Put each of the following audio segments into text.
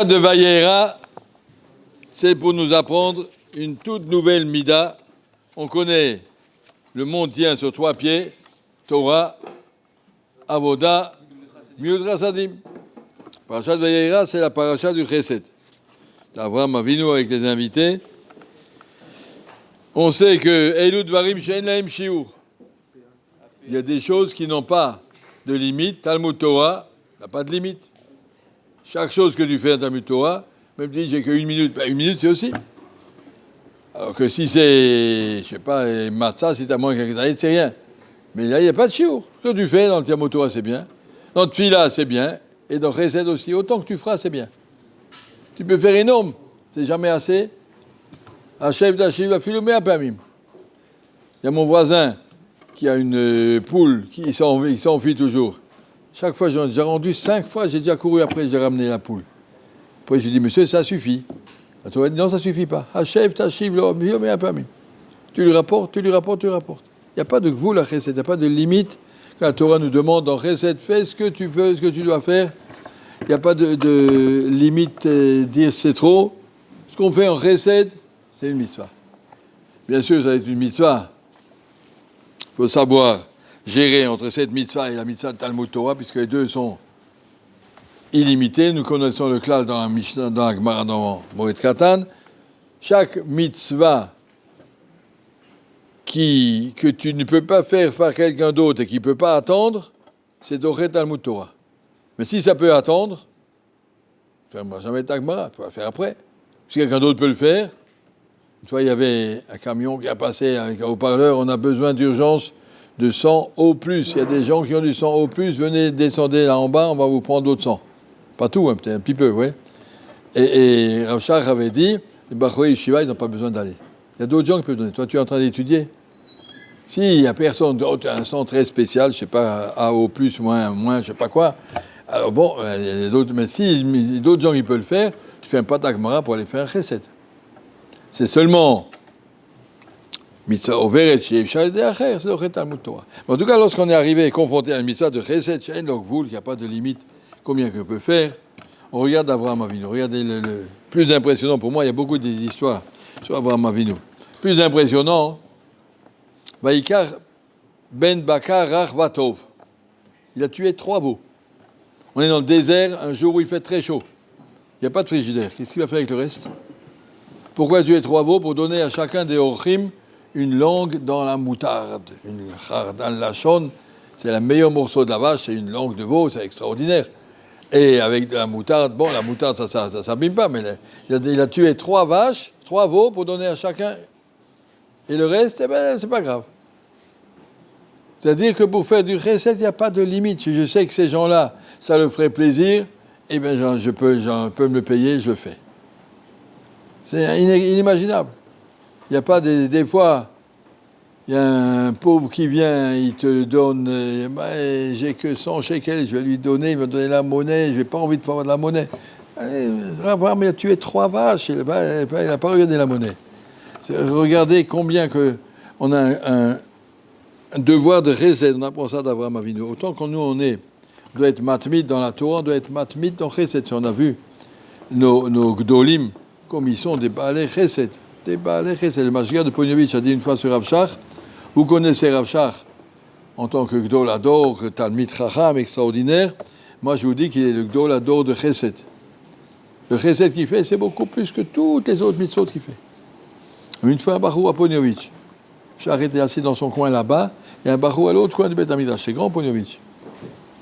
De Vayera, c'est pour nous apprendre une toute nouvelle Mida. On connaît le monde tient sur 3 pieds, Torah, Avoda, Miud Rasadim. Parashat Vayera, c'est la paracha du Chesed. D'Avraham Avinu avec les invités. On sait que Elud Varim Shein Lahem Shiur. Il y a des choses qui n'ont pas de limite. Talmud Torah n'a pas de limite. Chaque chose que tu fais à Talmud Torah, même si j'ai qu'une minute, une minute c'est aussi. Alors que si c'est, je sais pas, matzah, si tu as moins quelques années, c'est rien. Mais là, il n'y a pas de shiur. Ce que tu fais dans le Talmud Torah, c'est bien. Dans le Tfila, c'est bien. Et dans le Chesed aussi. Autant que tu feras, c'est bien. Tu peux faire énorme. C'est jamais assez. Hachef d'Achiv a filumé à Pamim. Il y a mon voisin qui a une poule qui s'enfuit toujours. Chaque fois, j'ai déjà rendu 5 fois, j'ai déjà couru après, j'ai ramené la poule. Après, je lui dis, monsieur, ça suffit. La Torah dit, non, ça ne suffit pas. Hachef d'Achiv a Pamim. Tu lui rapportes. Il n'y a pas de gvoul à Chesed, il n'y a pas de limite. Quand la Torah nous demande dans Chesed, fais ce que tu veux, ce que tu dois faire. Il n'y a pas de limite, dire c'est trop. Ce qu'on fait en Chesed, c'est une mitzvah. Bien sûr, ça va être une mitzvah. Il faut savoir gérer entre cette mitzvah et la mitzvah de Talmud Torah, puisque les deux sont illimités. Nous connaissons le klal dans la Mishnah, dans la Gemara, dans Moed Katan. Chaque mitzvah que tu ne peux pas faire par quelqu'un d'autre et qui ne peut pas attendre, c'est Doré Talmud Torah. Mais si ça peut attendre, ferme jamais ta Gemara, tu vas faire après. Si quelqu'un d'autre peut le faire, une fois il y avait un camion qui a passé avec un haut-parleur, on a besoin d'urgence de sang au plus. Il y a des gens qui ont du sang au plus, venez descendre là en bas, on va vous prendre d'autres sang. Pas tout, hein, peut-être un petit peu, oui. Et Rav Shach avait dit, les Bachoué Yeshiva, ils n'ont pas besoin d'aller. Il y a d'autres gens qui peuvent donner. Toi, tu es en train d'étudier. S'il n'y a personne d'autre, un sang très spécial, je ne sais pas, A au plus, moins, je ne sais pas quoi. Alors bon, il y a d'autres, mais si il y a d'autres gens qui peuvent le faire, tu fais un patak mara pour aller faire un chesed. C'est seulement mitzvah overet chez Efshal de Acher, c'est le Talmud Torah. En tout cas, lorsqu'on est arrivé et confronté à une mitzvah de chesed, chez Enlokvoul, il n'y a pas de limite, combien qu'on peut faire, on regarde Avraham Avinu. Regardez le plus impressionnant pour moi, il y a beaucoup d'histoires sur Avraham Avinu. Plus impressionnant, Vaikar ben Bakar Rach Vatov. Il a tué 3 veaux. On est dans le désert, un jour où il fait très chaud. Il n'y a pas de frigidaire. Qu'est-ce qu'il va faire avec le reste? Pourquoi tuer 3 veaux? Pour donner à chacun des orchim une langue dans la moutarde. Une chardan lachon, c'est le meilleur morceau de la vache, c'est une langue de veau, c'est extraordinaire. Et avec de la moutarde, bon, la moutarde, ça s'abîme pas, mais il a tué 3 vaches, 3 veaux pour donner à chacun. Et le reste, eh ben, c'est pas grave. C'est-à-dire que pour faire du chesed, il n'y a pas de limite. Je sais que ces gens-là, ça leur ferait plaisir, eh bien, je peux me le payer, je le fais. C'est inimaginable. Il n'y a pas des fois, il y a un pauvre qui vient, il te donne, j'ai que 100 shekels, je vais lui donner, il va me donner la monnaie, je n'ai pas envie de avoir de la monnaie. Mais il a tué 3 vaches, il n'a pas regardé la monnaie. Regardez combien on a un devoir de chesed, on apprend ça d'Avraham Avinu. Autant que nous, on doit être matmid dans la Torah, on doit être matmid dans chesed. Si on a vu nos gdolim, comme ils sont des baalei chesed. Des baalei chesed. Le Mashgiach de Ponyovitch a dit une fois sur Rav Shach, vous connaissez Rav Shach en tant que gdol ador, talmid chacham extraordinaire. Moi, je vous dis qu'il est le gdol ador de chesed. Le chesed qu'il fait, c'est beaucoup plus que toutes les autres mitzvot qu'il fait. Une fois, un barou à Ponyovitch. Je suis arrêté assis dans son coin là-bas, et un barou à l'autre coin du Beth Amidrash. C'est grand, Ponyovitch.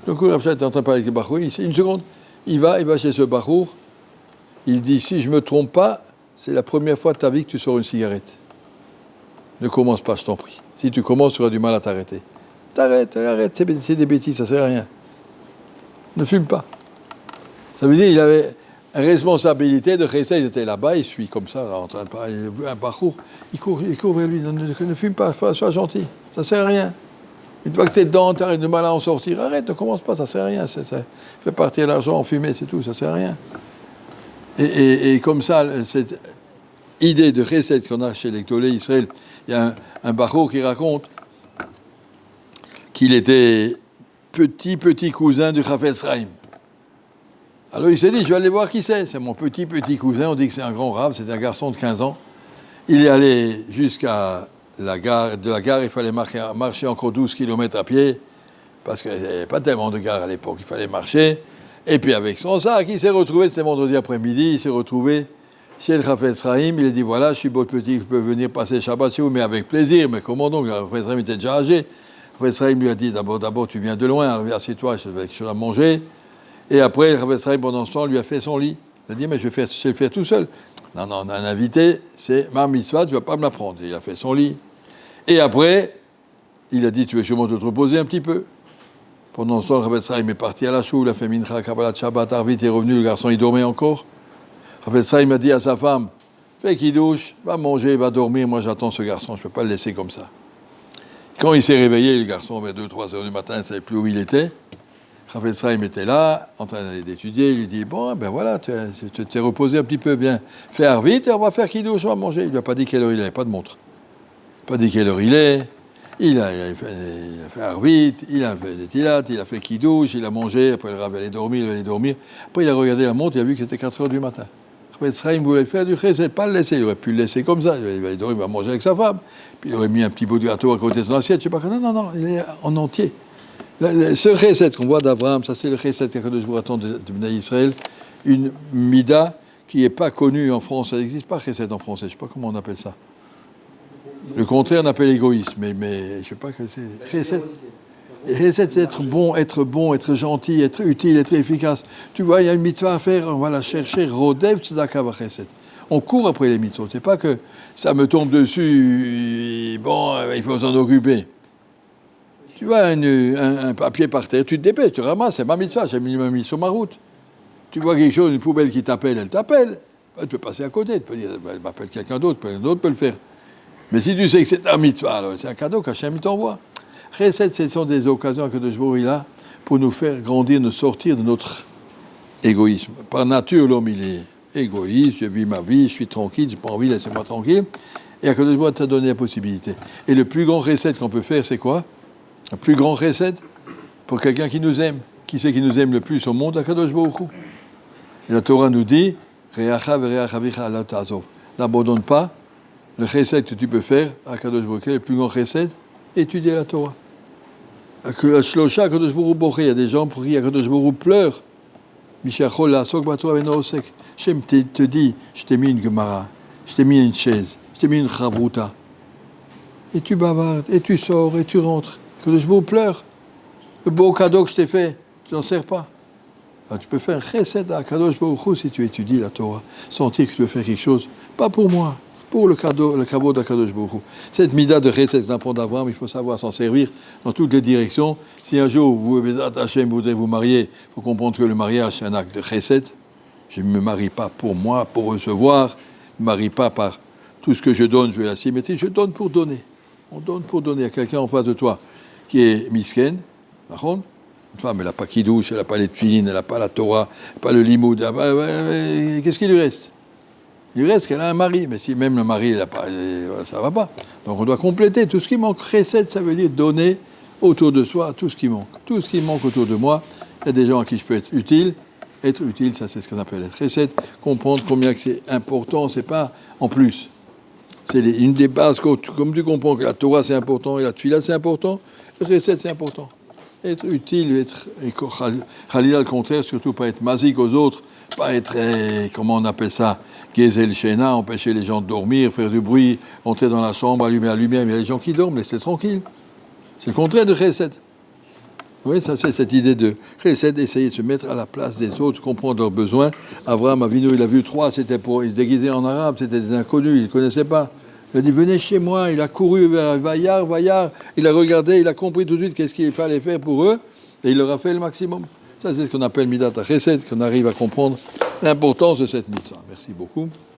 Donc, Rav Shach était en train de parler avec le barou. Une seconde, il va chez ce barou. Il dit, si je ne me trompe pas, c'est la première fois de ta vie que tu sors une cigarette. Ne commence pas, je t'en prie. Si tu commences, tu auras du mal à t'arrêter. Arrête, c'est des bêtises, ça ne sert à rien. Ne fume pas. Ça veut dire qu'il avait une responsabilité de chesed, il était là-bas, il suit comme ça, en train de parler, un parcours, il court vers lui, ne fume pas, sois gentil, ça ne sert à rien. Une fois que tu es dedans, tu as de mal à en sortir, arrête, ne commence pas, ça ne sert à rien, ça fait partir l'argent en fumée, c'est tout, ça ne sert à rien. Et comme ça, cette idée de chesed qu'on a chez les Gdolei Israël, il y a un barreau qui raconte qu'il était petit cousin du Chafetz Chaim. Alors il s'est dit, je vais aller voir qui c'est. C'est mon petit cousin, on dit que c'est un grand rave, c'est un garçon de 15 ans. Il est allé jusqu'à la gare. De la gare, il fallait marcher encore 12 km à pied, parce qu'il n'y avait pas tellement de gares à l'époque, il fallait marcher. Et puis avec son sac, il s'est retrouvé, c'était vendredi après-midi, il s'est retrouvé chez le Chafetz Chaim. Il a dit, voilà, je suis votre petit, je peux venir passer Shabbat chez vous, mais avec plaisir. Mais comment donc? Le Chafetz Chaim était déjà âgé. Le Chafetz Chaim lui a dit, d'abord, tu viens de loin, alors assieds-toi, je vais quelque chose à manger. Et après, le Chafetz Chaim, pendant ce temps, lui a fait son lit. Il a dit, mais je vais le faire tout seul. Non, on a un invité, c'est ma mitzvah, tu ne vas pas me la prendre. Il a fait son lit. Et après, il a dit, tu veux sûrement te reposer un petit peu. Pendant ce temps, le Chafetz Chaim est parti à la choule, il a fait Mincha, Kabbalat, Shabbat, Arvit, il est revenu, le garçon, il dormait encore. Le Chafetz Chaim a dit à sa femme, fais qu'il douche, va manger, va dormir, moi j'attends ce garçon, je ne peux pas le laisser comme ça. Quand il s'est réveillé, le garçon, vers 2-3 heures du matin, il ne savait plus où il était. Chafetz Chaim était là, en train d'étudier, il lui dit, bon, ben voilà, tu t'es reposé un petit peu, bien, fais Arvit, et on va faire qu'il douche, on va manger. Il ne lui a pas dit quelle heure il est, pas de montre. Pas dit quelle heure il est. Il a fait Arvit, il a fait des tilat, il a fait Kidouche, il a mangé, après le Rav allait dormir, Après il a regardé la montre, il a vu que c'était 4 heures du matin. Chafetz Chaim voulait faire du chesed, pas le laisser, il aurait pu le laisser comme ça, il va dormir, il va manger avec sa femme, puis il aurait mis un petit bout de gâteau à côté de son assiette, je sais pas quoi, non, il est en entier. Ce chesed qu'on voit d'Abraham, ça c'est le chesed qu'Akadosh Baruch Hu attend de Bnei Israël, une mida qui n'est pas connue en France, ça n'existe pas chesed en français, je ne sais pas comment on appelle ça. Le contraire, on appelle égoïsme, mais je ne sais pas que c'est. Chesed, c'est être bon, être gentil, être utile, être efficace. Tu vois, il y a une mitzvah à faire, on va la chercher, rodev tzedaka v'chesed. On court après les mitzvot, c'est pas que ça me tombe dessus, bon, il faut s'en occuper. Tu vois un papier par terre, tu te dépêches, tu ramasses, c'est ma mitzvah, j'ai mis sur ma route. Tu vois quelque chose, une poubelle qui t'appelle, elle t'appelle. Elle peut passer à côté, tu peux dire, elle m'appelle quelqu'un d'autre peut le faire. Mais si tu sais que c'est un mitzvah, alors c'est un cadeau qu'Hachem t'envoie. Chesed, ce sont des occasions que Akadosh Baruch Hu a pour nous faire grandir, nous sortir de notre égoïsme. Par nature, l'homme, il est égoïste, je vis ma vie, je suis tranquille, je n'ai pas envie, laissez-moi tranquille. Et Akadosh Baruch Hu t'a donné la possibilité. Et le plus grand chesed qu'on peut faire, c'est quoi? Le plus grand chesed pour quelqu'un qui nous aime. Qui c'est qui nous aime le plus au monde? Akadosh Baruch Hu. Et la Torah nous dit, n'abandonne pas le chesed que tu peux faire, Akadosh Baruch Hu, le plus grand chesed, étudier la Torah. Shlosha, Akadosh Baruch Hu boché, il y a des gens pour qui Akadosh Baruch Hu pleure. Mishachol la sok batora venosek. Shem te dit, je t'ai mis une gemara, je t'ai mis une chaise, je t'ai mis une chavruta. Et tu bavardes, et tu sors, et tu rentres. Akadosh Baruch Hu pleure. Le beau cadeau que je t'ai fait, tu n'en sers pas. Alors, tu peux faire un chesed à Akadosh Baruch Hu si tu étudies la Torah. Sentir que tu veux faire quelque chose, pas pour moi, pour le caveau d'Akadosh Baruch Hu. Cette mida de chesed d'Apprend d'Abraham, il faut savoir s'en servir dans toutes les directions. Si un jour vous voudrez vous marier, il faut comprendre que le mariage c'est un acte de chesed. Je ne me marie pas pour moi, pour recevoir. Je ne me marie pas par tout ce que je donne, je veux la symétrie. Je donne pour donner. On donne pour donner à quelqu'un en face de toi qui est misken. Une femme, elle n'a pas Kidouche, elle n'a pas les tefilines, elle n'a pas la Torah, pas le limoud. Qu'est-ce qu'il lui reste? Il lui reste qu'elle a un mari, mais si même le mari, ça ne va pas. Donc on doit compléter tout ce qui manque. Chesed, ça veut dire donner autour de soi tout ce qui manque. Tout ce qui manque autour de moi, il y a des gens à qui je peux être utile. Être utile, ça c'est ce qu'on appelle être chesed. Comprendre combien que c'est important, c'est pas en plus. C'est une des bases, comme tu comprends que la Torah c'est important et la Tfila c'est important, le chesed c'est important. Être utile, être Khalila, le contraire, surtout pas être mazik aux autres, pas être, comment on appelle ça, Gezel Shena, empêcher les gens de dormir, faire du bruit, entrer dans la chambre, allumer la lumière, mais il y a des gens qui dorment, laissez tranquille. C'est le contraire de chesed. Oui, ça c'est cette idée de chesed, essayer de se mettre à la place des autres, comprendre leurs besoins. Abraham Avinu, il a vu 3, c'était pour, il se déguisait en arabe, c'était des inconnus, il ne connaissait pas. Il a dit, venez chez moi, il a couru vers Vaillard, il a regardé, il a compris tout de suite qu'est-ce qu'il fallait faire pour eux, et il leur a fait le maximum. Ça, c'est ce qu'on appelle Midat HaChesed, qu'on arrive à comprendre l'importance de cette mitzvah. Merci beaucoup.